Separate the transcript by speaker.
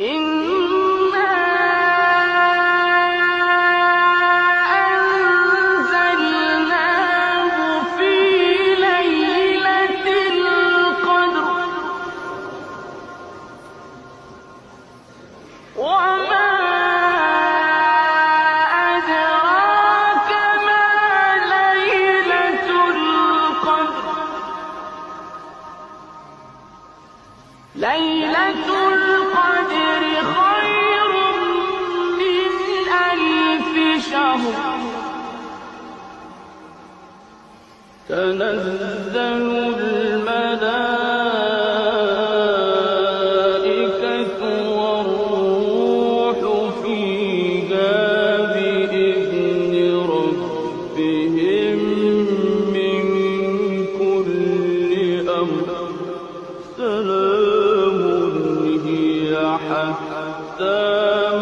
Speaker 1: إِنَّا أَنزَلْنَاهُ فِي لَيْلَةِ الْقَدْرِ وَمَا أَدْرَاكَ مَا لَيْلَةُ الْقَدْرِ لَيْلَةُ الْقَدْرِ خَيْرٌ مِّنْ أَلْفِ شَهْرٍ تَنَزَّلُ الْمَلَائِكَةُ وَالرُّوحُ فِيهَا بِإِذْنِ رَبِّهِم مِّن كُلِّ أَمْرٍ سَلَامٌ هِيَ حَتَّىٰ